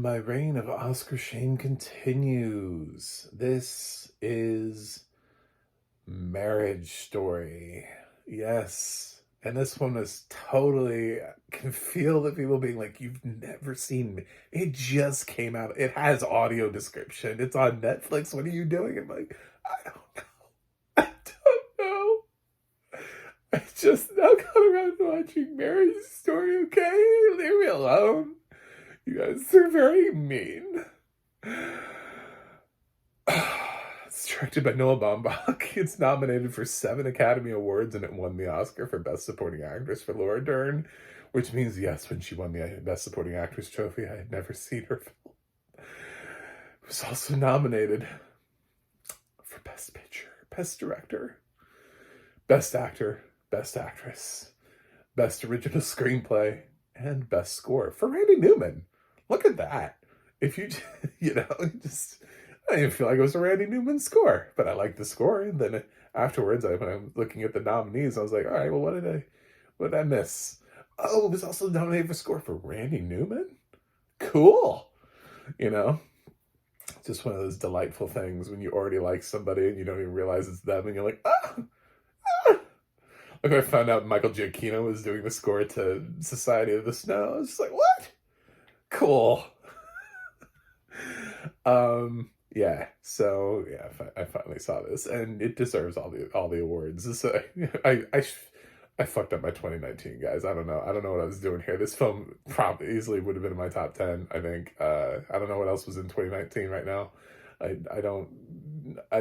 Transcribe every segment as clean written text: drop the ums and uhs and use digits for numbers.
My reign of Oscar shame continues. This is Marriage Story. Yes. And this one is totally, can feel the people being like, you've never seen me. It just came out. It has audio description. It's on Netflix. What are you doing? I'm like, I don't know. I don't know. I just now got around to watching Marriage Story, okay? Leave me alone. You guys are very mean. It's directed by Noah Baumbach. It's nominated for 7 Academy Awards, and it won the Oscar for Best Supporting Actress for Laura Dern, which means, yes, when she won the Best Supporting Actress trophy, I had never seen her film. It was also nominated for Best Picture, Best Director, Best Actor, Best Actress, Best Original Screenplay, and Best Score for Randy Newman. Look at that. If you, just, I didn't feel like it was a Randy Newman score, but I liked the score. And then afterwards, when I'm looking at the nominees, I was like, all right, well, what did I miss? Oh, it was also nominated for score for Randy Newman? Cool. Just one of those delightful things when you already like somebody and you don't even realize it's them, and you're like, ah. Like I found out Michael Giacchino was doing the score to Society of the Snow. I was just like, what? Cool. Yeah, so yeah, I finally saw this, and it deserves all the awards. So I fucked up my 2019, guys. I don't know what I was doing here. This film probably easily would have been in my top 10, I think. I don't know what else was in 2019 right now. I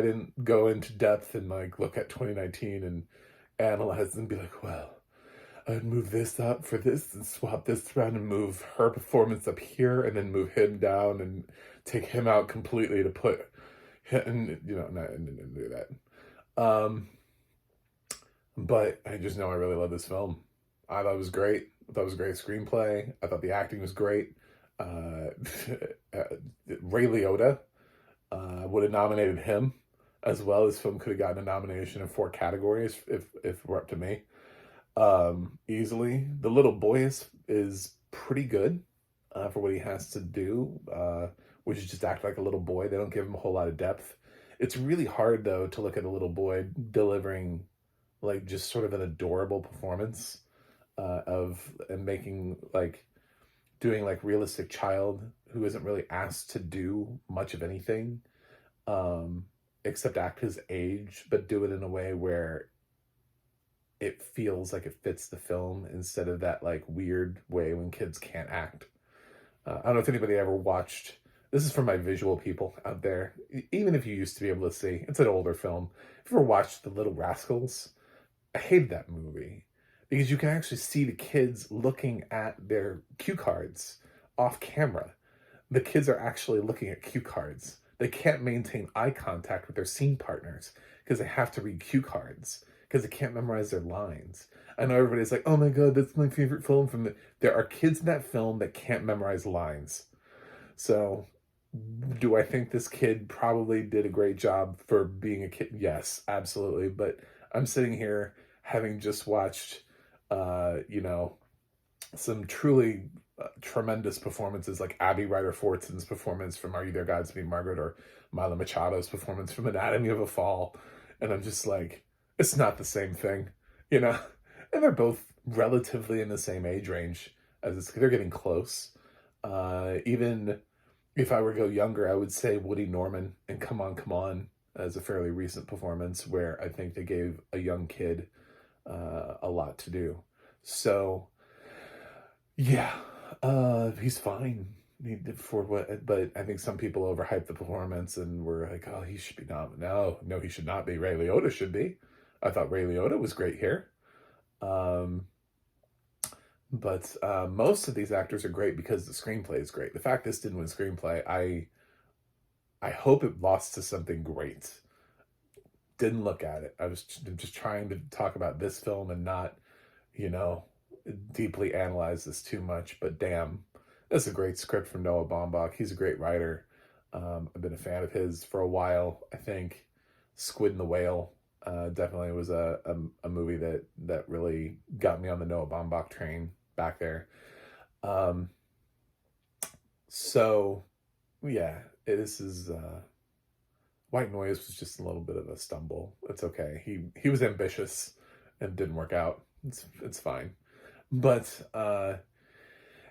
didn't go into depth and like look at 2019 and analyze and be like, well, I'd move this up for this and swap this around and move her performance up here and then move him down and take him out completely to put him, no, I didn't do that. But I just know I really love this film. I thought it was great. I thought it was a great screenplay. I thought the acting was great. Ray Liotta would have nominated him as well. This film could have gotten a nomination in 4 categories if it were up to me. Easily. The little boy is pretty good for what he has to do, which is just act like a little boy. They don't give him a whole lot of depth. It's really hard, though, to look at a little boy delivering like just sort of an adorable performance and making like doing like realistic child who isn't really asked to do much of anything except act his age, but do it in a way where it feels like it fits the film instead of that like weird way when kids can't act. I don't know if anybody ever watched, this is for my visual people out there, even if you used to be able to see, it's an older film. If you ever watched The Little Rascals, I hated that movie because you can actually see the kids looking at their cue cards off camera. The kids are actually looking at cue cards. They can't maintain eye contact with their scene partners because they have to read cue cards because they can't memorize their lines. I know everybody's like, oh my God, that's my favorite film from there are kids in that film that can't memorize lines. So do I think this kid probably did a great job for being a kid? Yes, absolutely. But I'm sitting here having just watched, some truly tremendous performances like Abby Ryder Fortson's performance from Are You There, God, It's Me, Margaret, or Mila Machado's performance from Anatomy of a Fall. And I'm just like, it's not the same thing, And they're both relatively in the same age range they're getting close. Even if I were to go younger, I would say Woody Norman and Come On, Come On as a fairly recent performance where I think they gave a young kid a lot to do. So, yeah, he's fine for what, but I think some people overhyped the performance and were like, oh, he should be nominated. No, he should not be. Ray Liotta should be. I thought Ray Liotta was great here. But most of these actors are great because the screenplay is great. The fact this didn't win screenplay, I hope it lost to something great. Didn't look at it. I was just trying to talk about this film and not, deeply analyze this too much. But damn, that's a great script from Noah Baumbach. He's a great writer. I've been a fan of his for a while. I think Squid and the Whale definitely was a movie that really got me on the Noah Baumbach train back there. So yeah, this is White Noise was just a little bit of a stumble. It's okay. He was ambitious and didn't work out. It's fine. But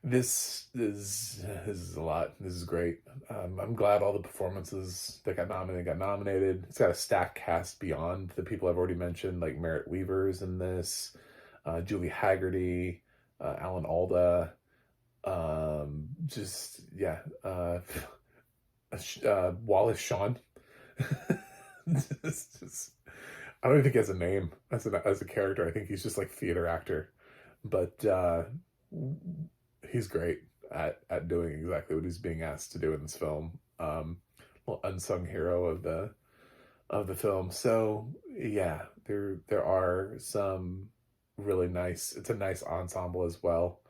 this is a lot. This is great. I'm glad all the performances that got nominated. It's got a stacked cast beyond the people I've already mentioned, like Merritt Weaver's in this, Julie Haggerty, Alan Alda. Just yeah, Wallace Shawn. Just, I don't even think he has a name as a character. I think he's just like theater actor, but he's great at doing exactly what he's being asked to do in this film. Little unsung hero of the film. So yeah, there are some really nice. It's a nice ensemble as well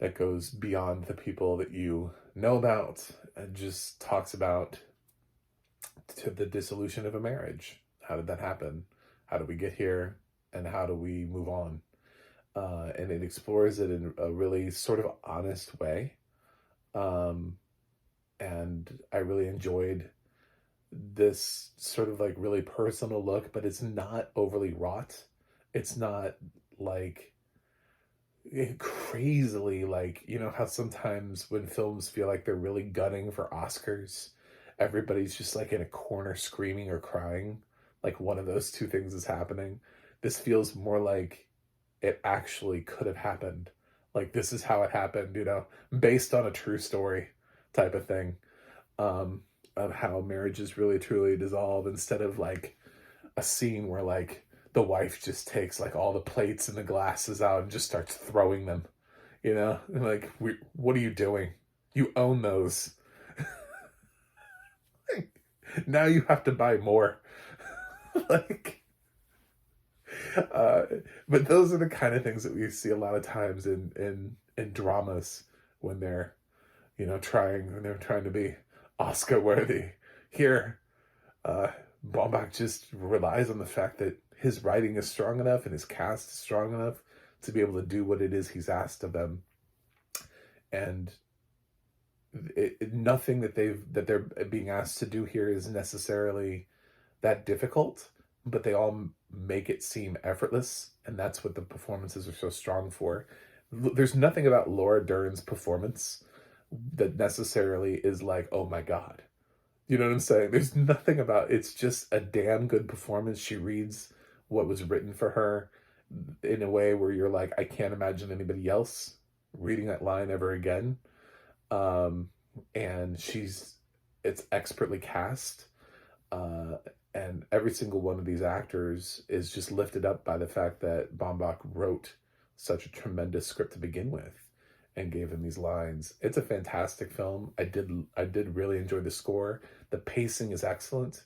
that goes beyond the people that you know about and just talks about to the dissolution of a marriage. How did that happen? How did we get here? And how do we move on? And it explores it in a really sort of honest way. Um, and I really enjoyed this sort of like really personal look, but it's not overly wrought. It's not like crazily like, you know how sometimes when films feel like they're really gunning for Oscars, everybody's just like in a corner screaming or crying, like one of those two things is happening. This feels more like it actually could have happened, like this is how it happened, based on a true story type of thing, um of how marriages really truly dissolve, instead of like a scene where like the wife just takes like all the plates and the glasses out and just starts throwing them, and like, what are you doing? You own those. Now you have to buy more. Like, uh but those are the kind of things that we see a lot of times in dramas when they're, when they're trying to be Oscar worthy. Here, uh Baumbach just relies on the fact that his writing is strong enough and his cast is strong enough to be able to do what it is he's asked of them. And nothing that they're being asked to do here is necessarily that difficult, but they all make it seem effortless, and that's what the performances are so strong for. There's nothing about Laura Dern's performance that necessarily is like, oh my god. You know what I'm saying? There's nothing about it's just a damn good performance. She reads what was written for her in a way where you're like, I can't imagine anybody else reading that line ever again. Um, and it's expertly cast. Uh, and every single one of these actors is just lifted up by the fact that Baumbach wrote such a tremendous script to begin with and gave him these lines. It's a fantastic film. I did really enjoy the score. The pacing is excellent.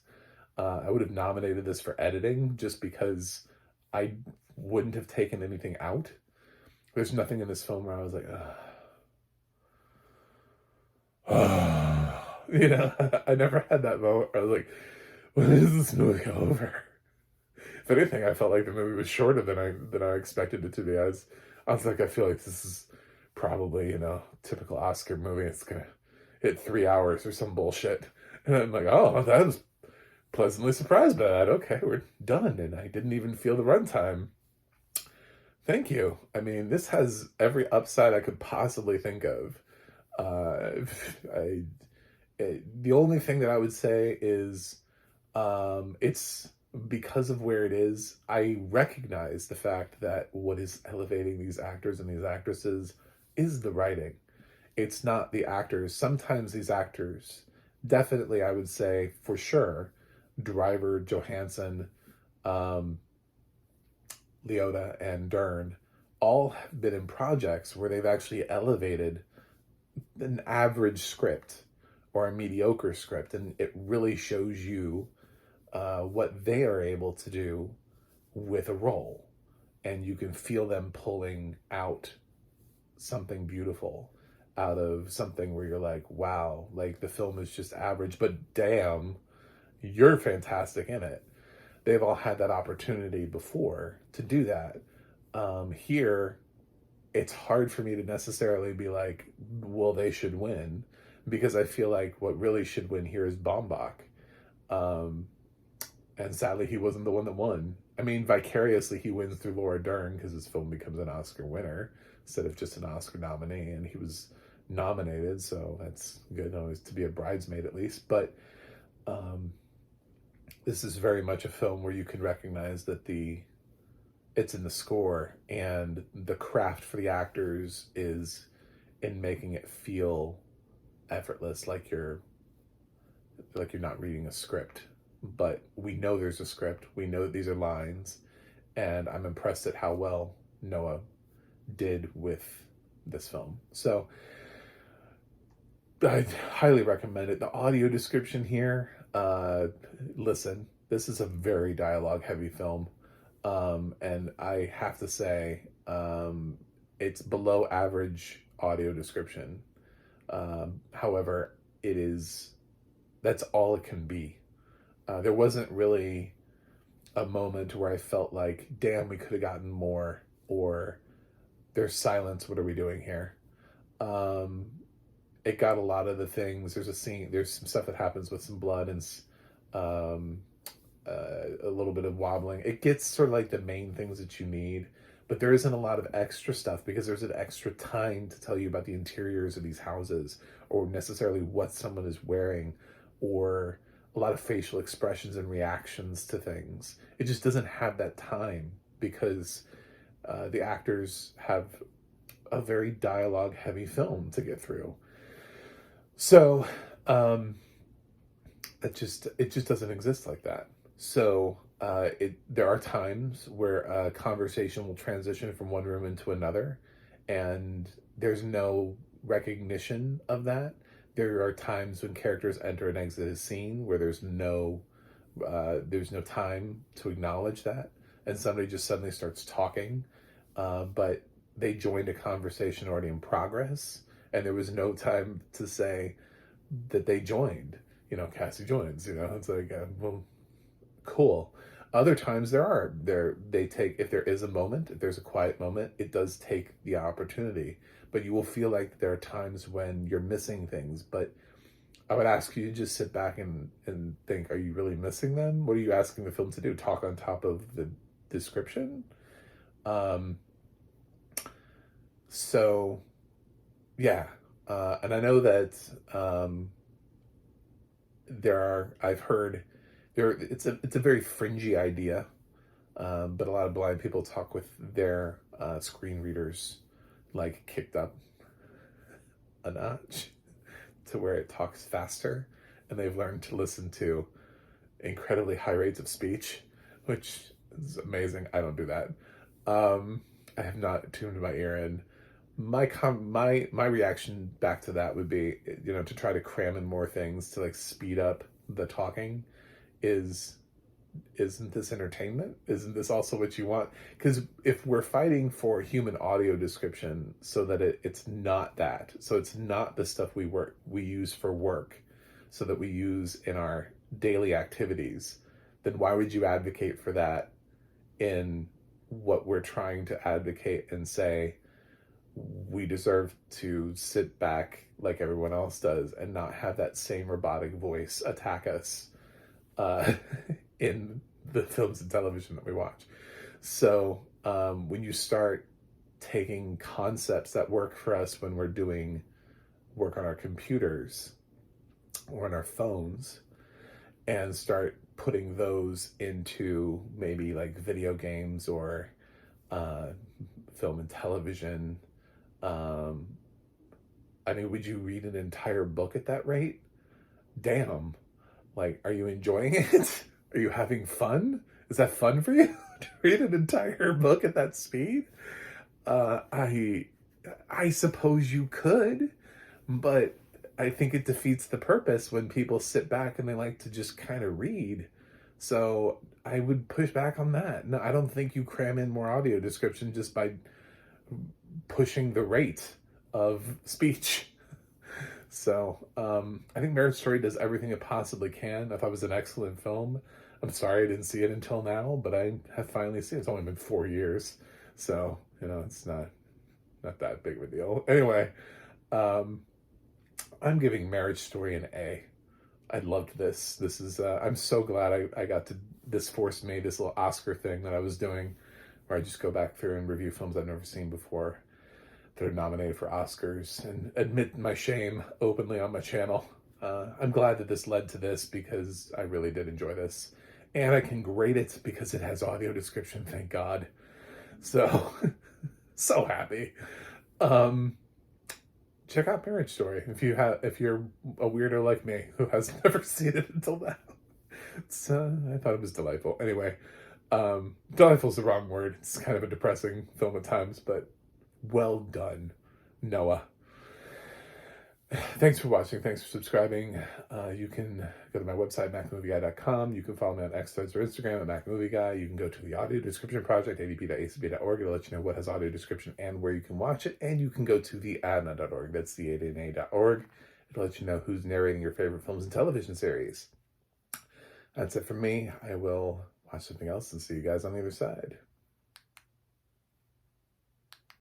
I would have nominated this for editing just because I wouldn't have taken anything out. There's nothing in this film where I was like, I never had that moment where I was like, when is this movie over? If anything, I felt like the movie was shorter than I expected it to be. I was like, I feel like this is probably, typical Oscar movie. It's gonna hit 3 hours or some bullshit. And I'm like, oh, that was pleasantly surprised by that. Okay, we're done. And I didn't even feel the runtime. Thank you. I mean, this has every upside I could possibly think of. Uh, the only thing that I would say is, it's because of where it is. I recognize the fact that what is elevating these actors and these actresses is the writing. It's not the actors. Sometimes these actors, definitely, I would say for sure, Driver, Johansson, um, Leota, and Dern, all have been in projects where they've actually elevated an average script or a mediocre script, and it really shows you what they are able to do with a role, and you can feel them pulling out something beautiful out of something where you're like, wow, like the film is just average, but damn, you're fantastic in it. They've all had that opportunity before to do that. Here it's hard for me to necessarily be like, well, they should win, because I feel like what really should win here is Baumbach. Um, and sadly, he wasn't the one that won. I mean, vicariously, he wins through Laura Dern because his film becomes an Oscar winner instead of just an Oscar nominee, and he was nominated, so that's good, always to be a bridesmaid at least. But um, this is very much a film where you can recognize that it's in the score, and the craft for the actors is in making it feel effortless, like you're not reading a script. But we know there's a script, we know that these are lines, and I'm impressed at how well Noah did with this film. So I highly recommend it. The audio description here, listen, this is a very dialogue heavy film. And I have to say, it's below average audio description. However, that's all it can be. There wasn't really a moment where I felt like, damn, we could have gotten more, or there's silence, what are we doing here? It got a lot of the things. There's some stuff that happens with some blood and a little bit of wobbling. It gets sort of like the main things that you need, but there isn't a lot of extra stuff because there's an extra time to tell you about the interiors of these houses, or necessarily what someone is wearing, or a lot of facial expressions and reactions to things. It just doesn't have that time because the actors have a very dialogue heavy film to get through. So it just doesn't exist like that. So there are times where a conversation will transition from one room into another, and there's no recognition of that. There are times when characters enter and exit a scene where there's no time to acknowledge that, and somebody just suddenly starts talking, but they joined a conversation already in progress, and there was no time to say that they joined. Cassie joins. It's like, well, cool. Other times they take, if there is a moment, if there's a quiet moment, it does take the opportunity, but you will feel like there are times when you're missing things. But I would ask you to just sit back and think, are you really missing them? What are you asking the film to do? Talk on top of the description? So yeah. And I know that I've heard it's a very fringy idea, but a lot of blind people talk with their screen readers like kicked up a notch to where it talks faster, and they've learned to listen to incredibly high rates of speech, which is amazing. I don't do that. I have not tuned my ear in. My reaction back to that would be, to try to cram in more things to like speed up the talking. Isn't this entertainment? Isn't this also what you want? Because if we're fighting for human audio description so that it's not that, so it's not the stuff we use for work, so that we use in our daily activities, then why would you advocate for that in what we're trying to advocate and say we deserve to sit back like everyone else does and not have that same robotic voice attack us in the films and television that we watch. So when you start taking concepts that work for us when we're doing work on our computers or on our phones and start putting those into maybe like video games or film and television, would you read an entire book at that rate? Damn. Like, are you enjoying it? Are you having fun? Is that fun for you to read an entire book at that speed? I suppose you could, but I think it defeats the purpose when people sit back and they like to just kind of read. So I would push back on that. No, I don't think you cram in more audio description just by pushing the rate of speech. So I think Marriage Story does everything it possibly can. I thought it was an excellent film. I'm sorry I didn't see it until now, but I have finally seen it. It's only been 4 years. So, it's not not that big of a deal. Anyway, I'm giving Marriage Story an A. I loved this. This is, I'm so glad I got to, this forced me, this little Oscar thing that I was doing, where I just go back through and review films I've never seen before that are nominated for Oscars and admit my shame openly on my channel. I'm glad that this led to this because I really did enjoy this. And I can grade it because it has audio description, thank God. So, so happy. Check out Marriage Story if you're a weirdo like me who has never seen it until now. I thought it was delightful. Anyway, delightful is the wrong word. It's kind of a depressing film at times, but well done, Noah. Thanks for watching. Thanks for subscribing. You can go to my website, macmovieguy.com. You can follow me on X, Threads, or Instagram at macmovieguy. You can go to the audio description project, adp.acb.org. It'll let you know what has audio description and where you can watch it. And you can go to the adna.org. That's the adna.org. It'll let you know who's narrating your favorite films and television series. That's it from me. I will watch something else and see you guys on the other side.